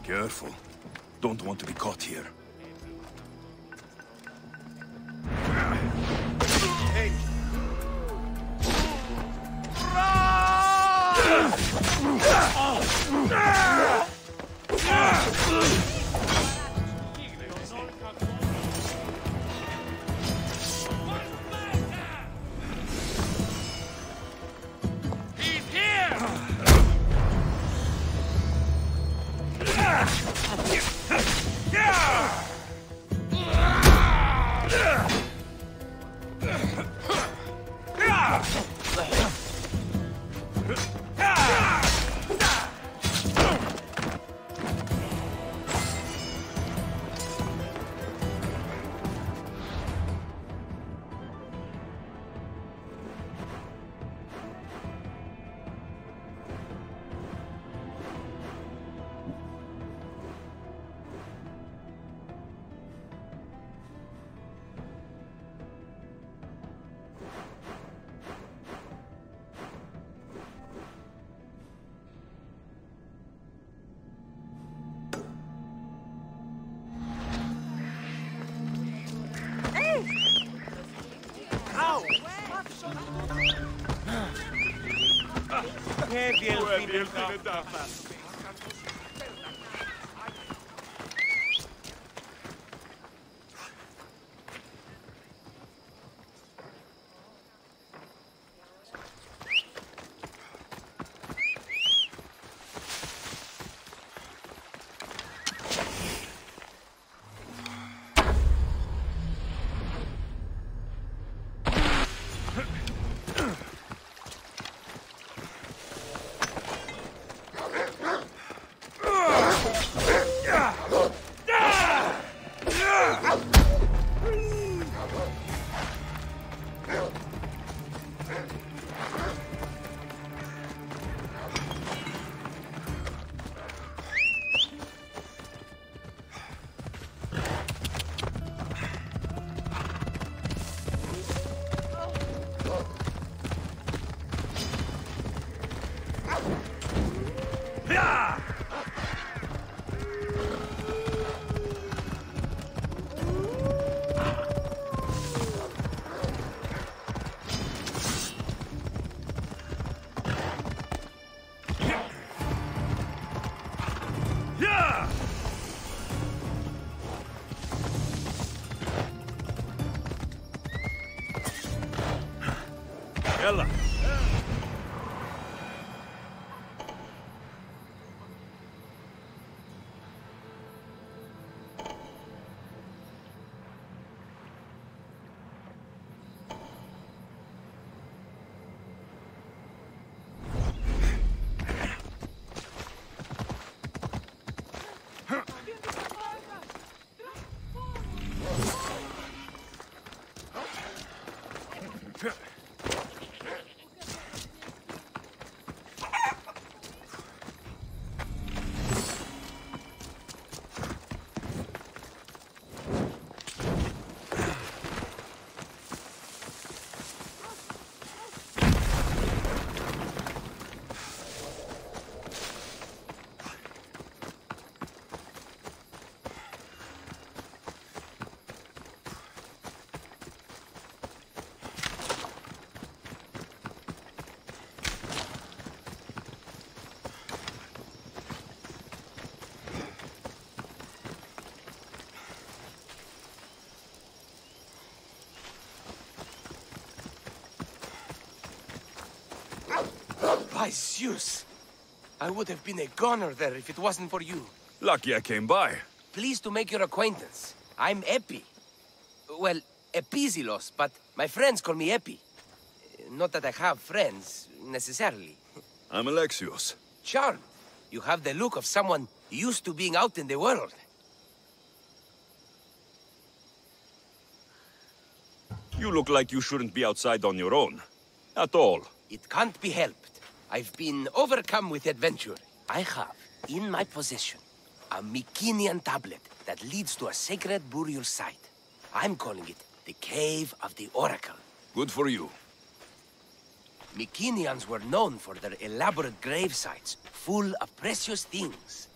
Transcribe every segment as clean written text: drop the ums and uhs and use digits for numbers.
Careful. Don't want to be caught here. Hey! He's here! Yalla. By Zeus! I would have been a goner there if it wasn't for you. Lucky I came by. Pleased to make your acquaintance. I'm Epi. Well, Epizilos, but my friends call me Epi. Not that I have friends, necessarily. I'm Alexios. Charmed. You have the look of someone used to being out in the world. You look like you shouldn't be outside on your own. At all. It can't be helped. I've been overcome with adventure. I have, in my possession, a Mycenaean tablet that leads to a sacred burial site. I'm calling it the Cave of the Oracle. Good for you. Mycenaeans were known for their elaborate grave sites, full of precious things.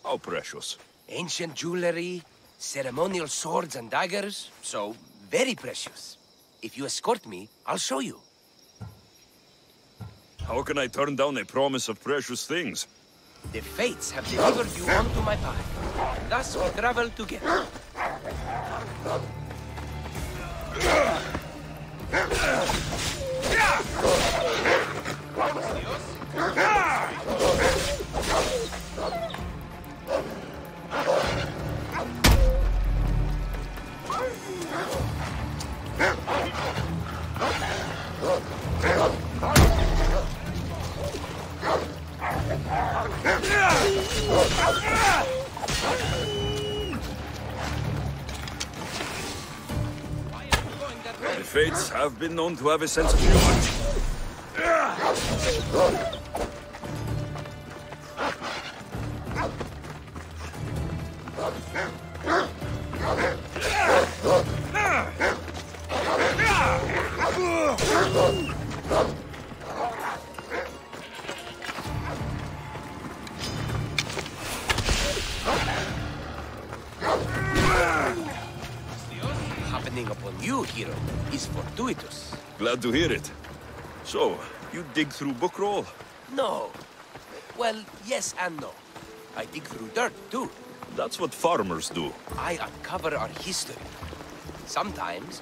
How precious? Ancient jewelry, ceremonial swords and daggers, so very precious. If you escort me, I'll show you. How can I turn down a promise of precious things? The fates have delivered you onto my path. Thus we travel together. The fates have been known to have a sense of humor. Happening upon you, hero, is fortuitous. Glad to hear it. So, you dig through book roll? No. Well, yes and no. I dig through dirt, too. That's what farmers do. I uncover our history. Sometimes,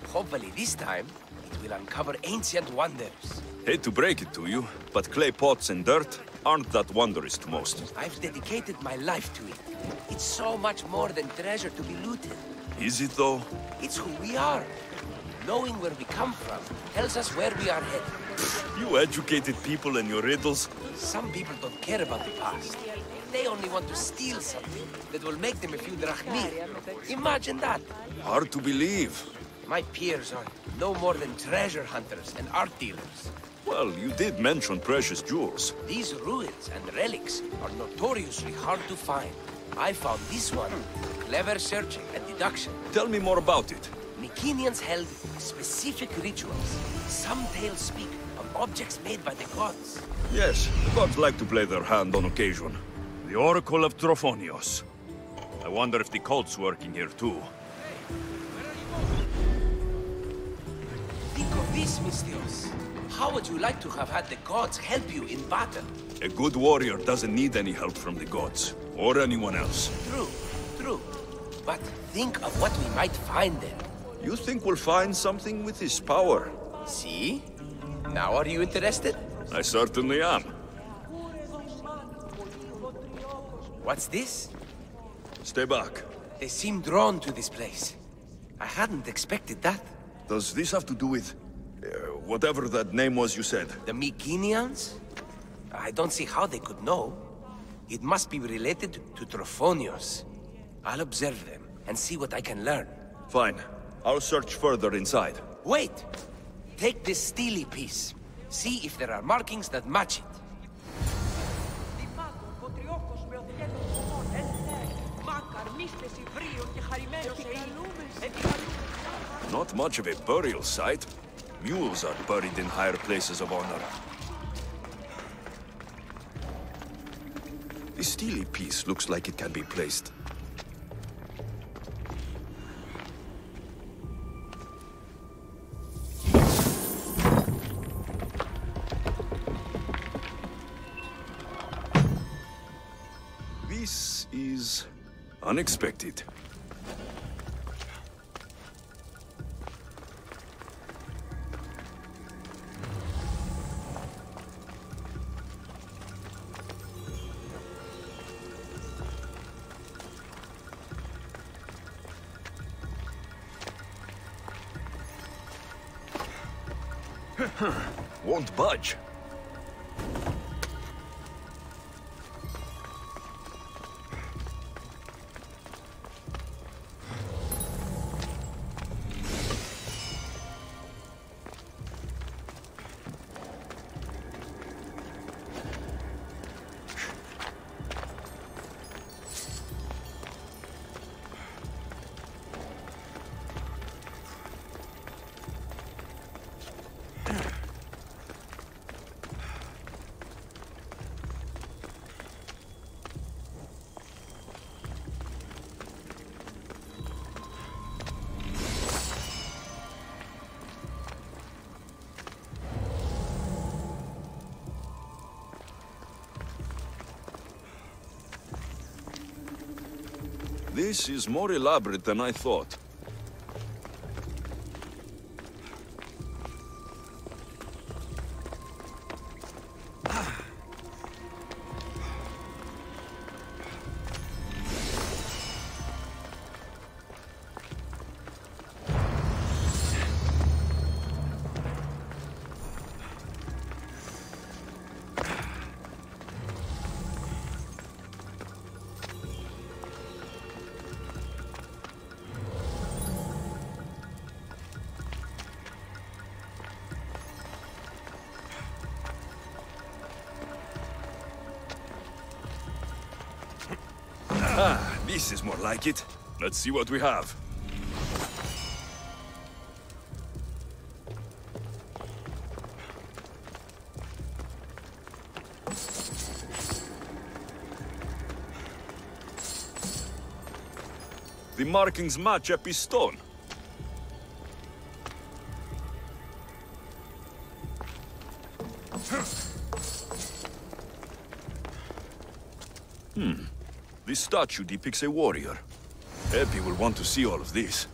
hopefully this time, it will uncover ancient wonders. Hate to break it to you, but clay pots and dirt aren't that wondrous to most. I've dedicated my life to it. It's so much more than treasure to be looted. Is it though? It's who we are. Knowing where we come from tells us where we are headed. You educated people and your riddles? Some people don't care about the past. They only want to steal something that will make them a few drachmi. Imagine that. Hard to believe. My peers are no more than treasure hunters and art dealers. Well, you did mention precious jewels. These ruins and relics are notoriously hard to find. I found this one. Clever searching and deduction. Tell me more about it. Mycenaeans held specific rituals. Some tales speak of objects made by the gods. Yes, the gods like to play their hand on occasion. The Oracle of Trophonios. I wonder if the cult's working here too. Think of this, Mystios. How would you like to have had the gods help you in battle? A good warrior doesn't need any help from the gods, or anyone else. True, true. But think of what we might find there. You think we'll find something with his power? See? Now are you interested? I certainly am. What's this? Stay back. They seem drawn to this place. I hadn't expected that. Does this have to do with... whatever that name was you said? The Mycenaeans? I don't see how they could know. It must be related to Trophonios. I'll observe them and see what I can learn. Fine. I'll search further inside. Wait! Take this steely piece. See if there are markings that match it. Not much of a burial site. Mules are buried in higher places of honor. The steely piece looks like it can be placed. This is unexpected. Won't budge. This is more elaborate than I thought. Ah, this is more like it. Let's see what we have. The markings match a piston. This statue depicts a warrior. Epi will want to see all of this.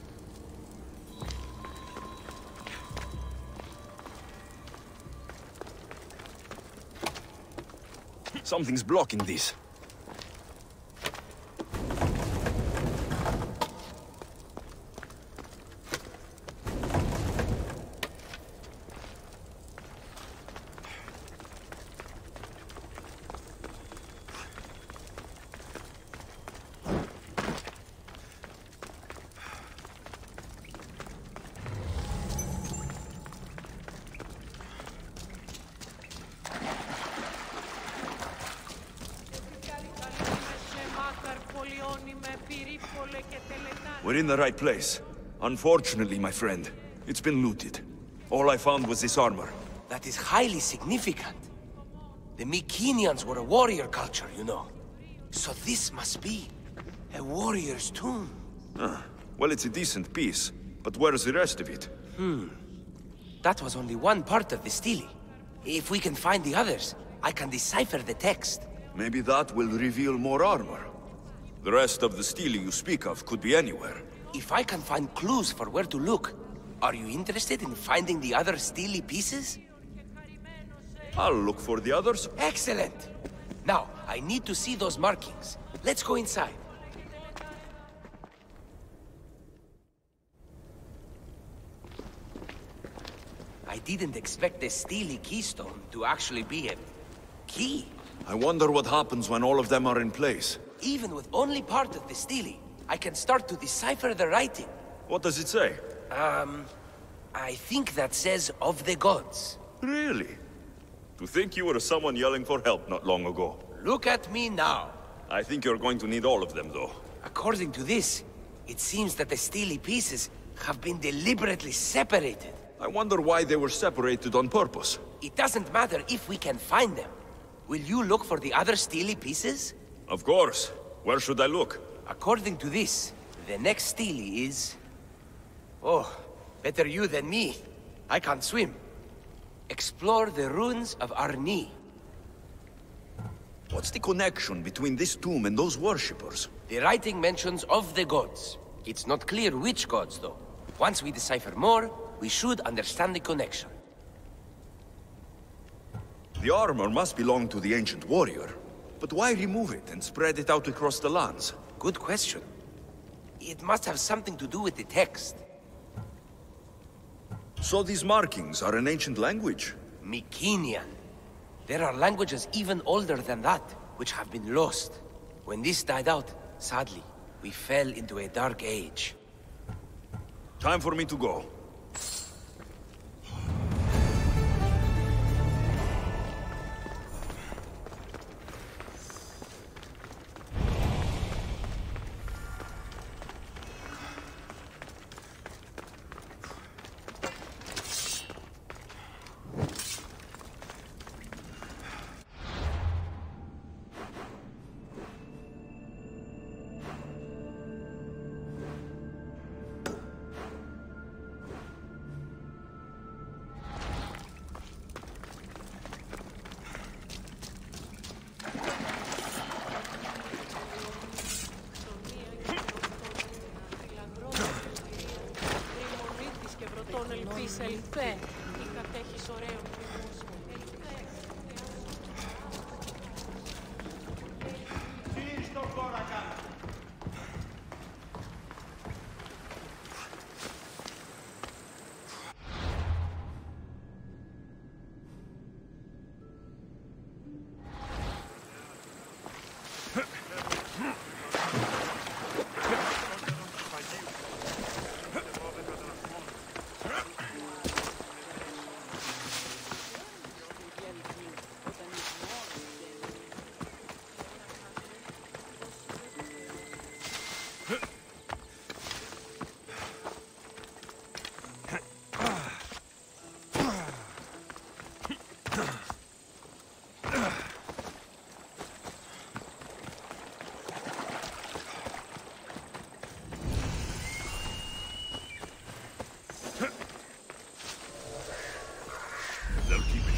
Something's blocking this. We're in the right place. Unfortunately, my friend, it's been looted. All I found was this armor. That is highly significant. The Mycenaeans were a warrior culture, you know. So this must be a warrior's tomb. Well, it's a decent piece, but where's the rest of it? That was only one part of the stele. If we can find the others, I can decipher the text. Maybe that will reveal more armor. The rest of the stele you speak of could be anywhere. If I can find clues for where to look, are you interested in finding the other stele pieces? I'll look for the others. Excellent! Now, I need to see those markings. Let's go inside. I didn't expect the stele keystone to actually be a key. I wonder what happens when all of them are in place. Even with only part of the stele, I can start to decipher the writing. What does it say? I think that says of the gods. Really? To think you were someone yelling for help not long ago. Look at me now. I think you're going to need all of them, though. According to this, it seems that the stele pieces have been deliberately separated. I wonder why they were separated on purpose. It doesn't matter if we can find them. Will you look for the other stele pieces? Of course. Where should I look? According to this, the next stele is... Oh, better you than me. I can't swim. Explore the ruins of Arni. What's the connection between this tomb and those worshippers? The writing mentions of the gods. It's not clear which gods, though. Once we decipher more, we should understand the connection. The armor must belong to the ancient warrior. But why remove it and spread it out across the lands? Good question. It must have something to do with the text. So these markings are an ancient language? Mycenaean. There are languages even older than that, which have been lost. When this died out, sadly, we fell into a dark age. Time for me to go. Είσαι ελθέ ή κατέχεις ωραίο κόσμο. Τι στο χώρα κάνω. They'll keep it.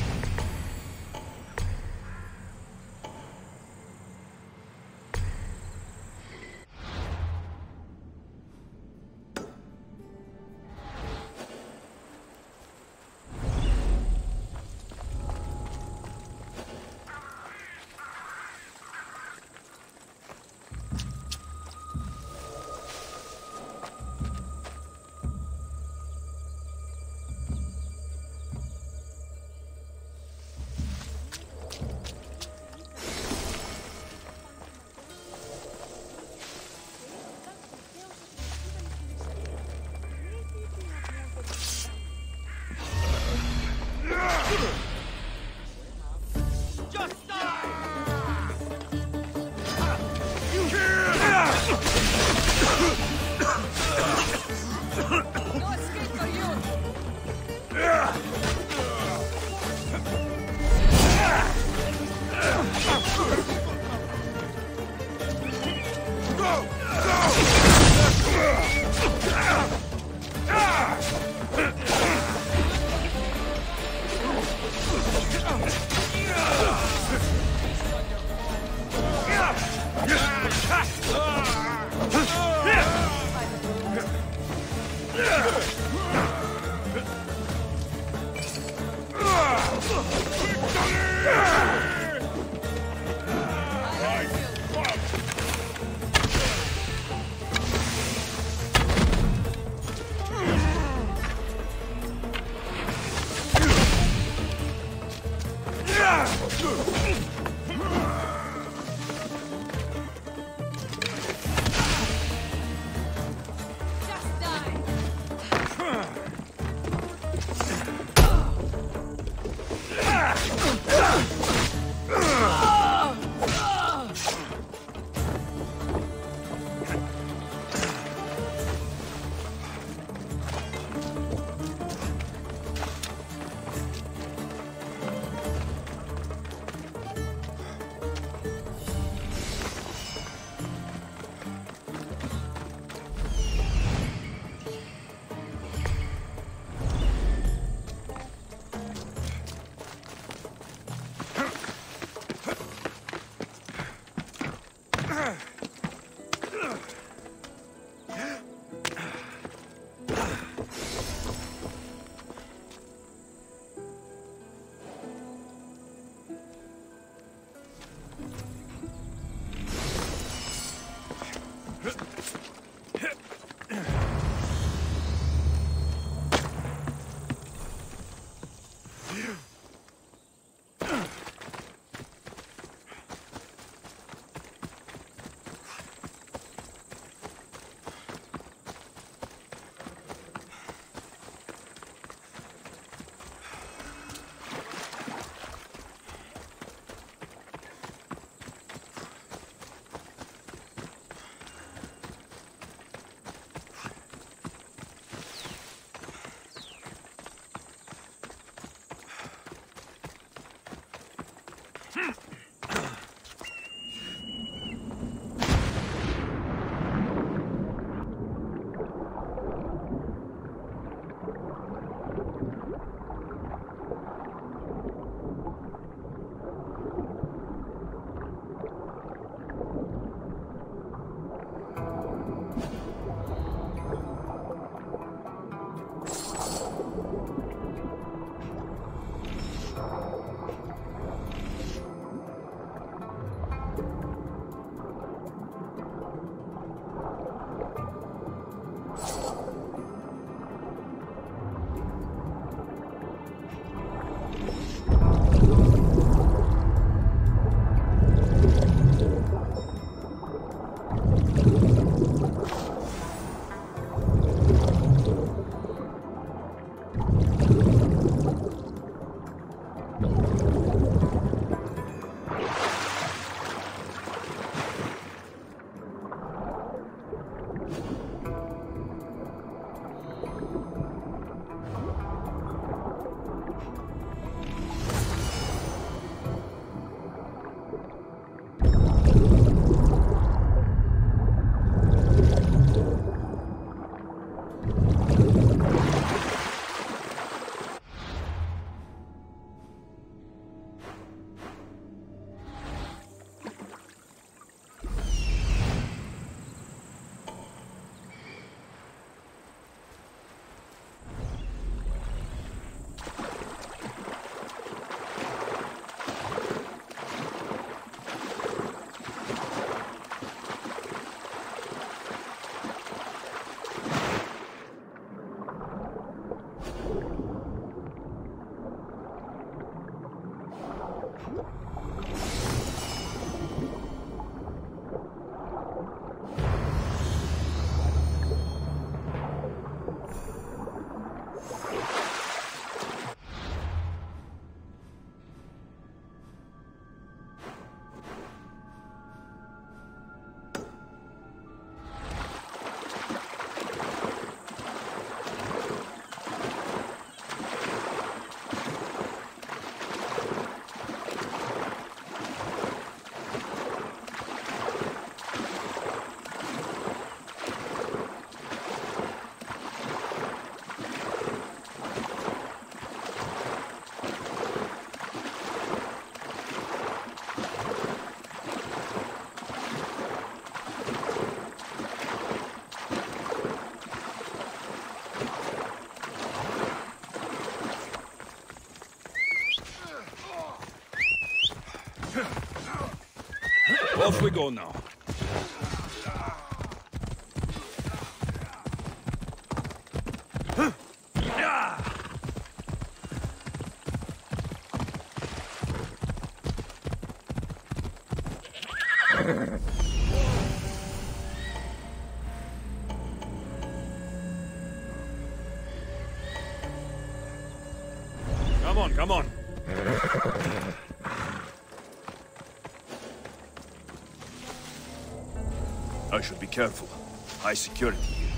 Off we go now. Come on, come on. I should be careful. High security here.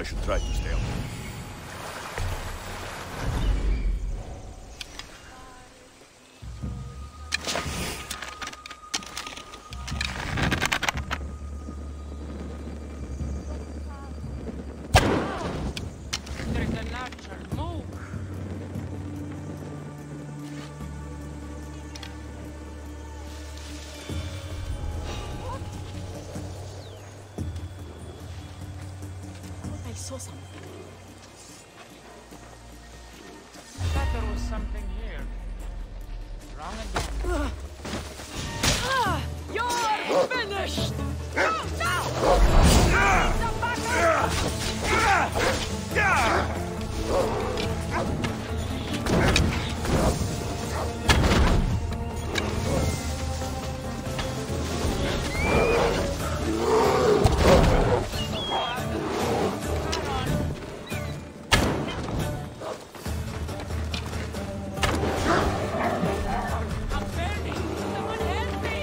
should try to stay out. There's a larger move. I saw something. I thought there was something here. Wrong again. You're finished! I'm burning. Someone help me.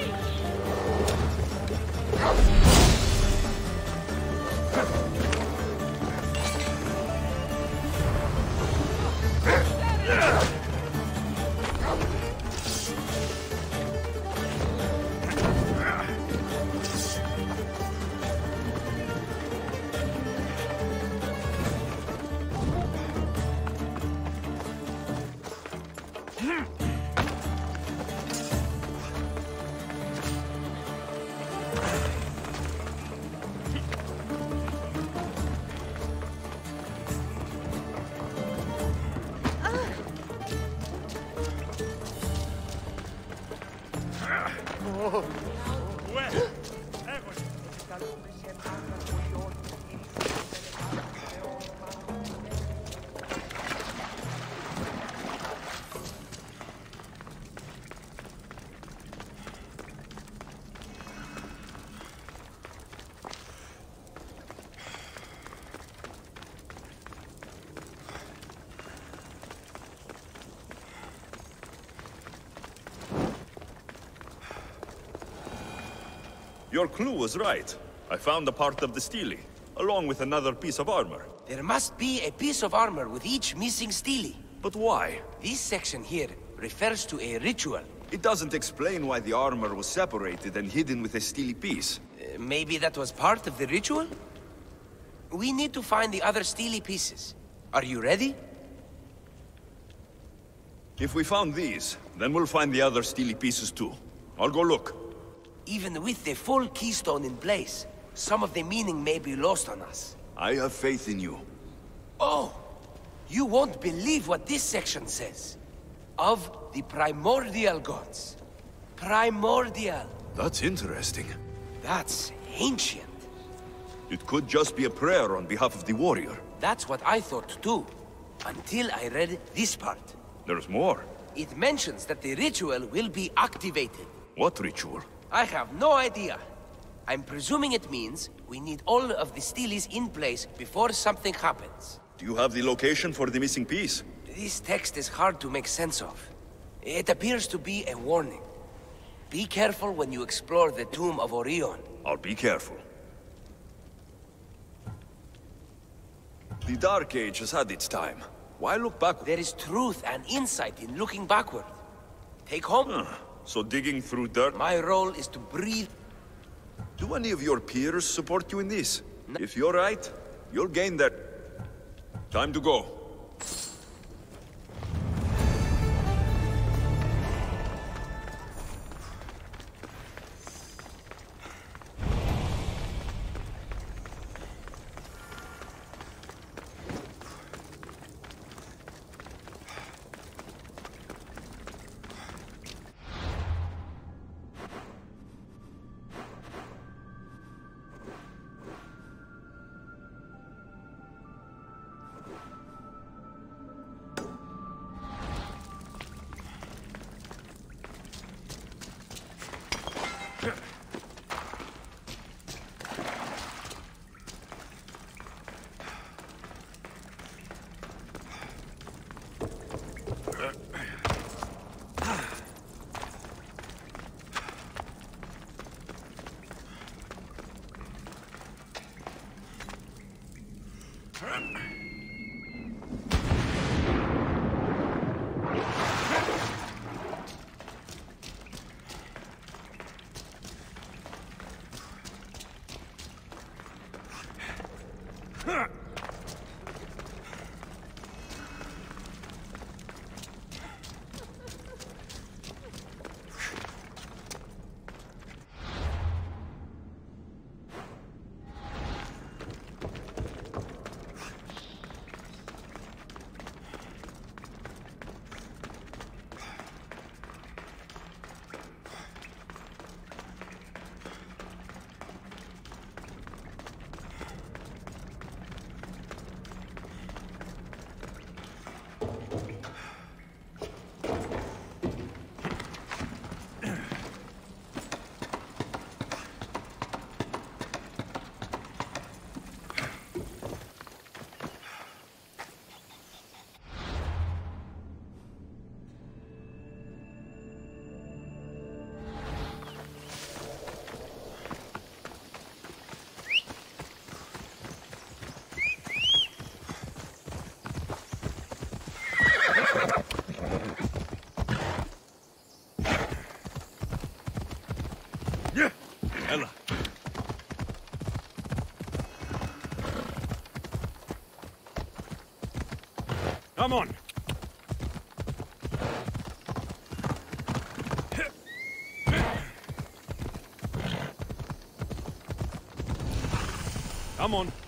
Your clue was right. I found a part of the stele, along with another piece of armor. There must be a piece of armor with each missing stele. But why? This section here refers to a ritual. It doesn't explain why the armor was separated and hidden with a stele piece. Maybe that was part of the ritual? We need to find the other stele pieces. Are you ready? If we found these, then we'll find the other stele pieces too. I'll go look. Even with the full keystone in place, some of the meaning may be lost on us. I have faith in you. Oh! You won't believe what this section says. Of the primordial gods. Primordial. That's interesting. That's ancient. It could just be a prayer on behalf of the warrior. That's what I thought too. Until I read this part. There's more. It mentions that the ritual will be activated. What ritual? I have no idea. I'm presuming it means we need all of the steles in place before something happens. Do you have the location for the missing piece? This text is hard to make sense of. It appears to be a warning. Be careful when you explore the tomb of Orion. I'll be careful. The Dark Age has had its time. Why look back? There is truth and insight in looking backward. Take home. So digging through dirt? My role is to breathe. Do any of your peers support you in this? If you're right, you'll gain that. Time to go. Ella. Come on. Come on.